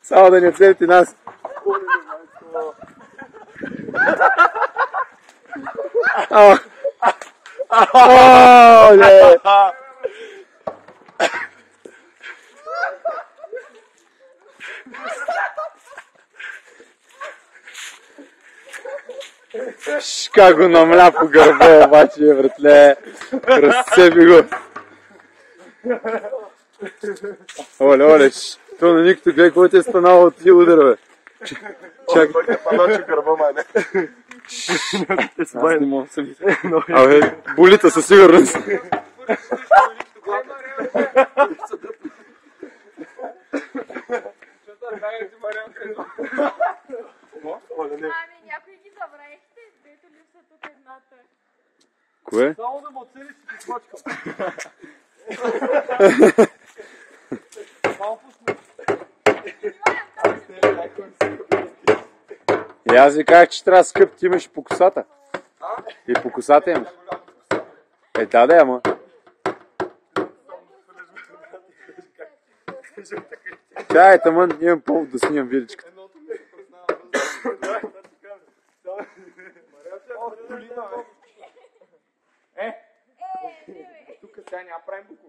Само да ни оцелите нас. Как го намля по гърба обаче, братле. Разцепи го. Оле, то на никто гледа, кой ти е станало от тия удара, бе. Чакай. Той е паначо гърба, майне. Аз не мога да се мисля. Абе, болита със сигурност. Ами, някой ги забравихте, дето липсва тук едната. Кое? Само да му оцелиш и ти смачкам. И аз ви казах, че трябва скъп, ти имаш по косата. И по косата имаш. Да, ама. Чай, тъмън, имам повод да снимам видичката. Тук сега няма правим буква.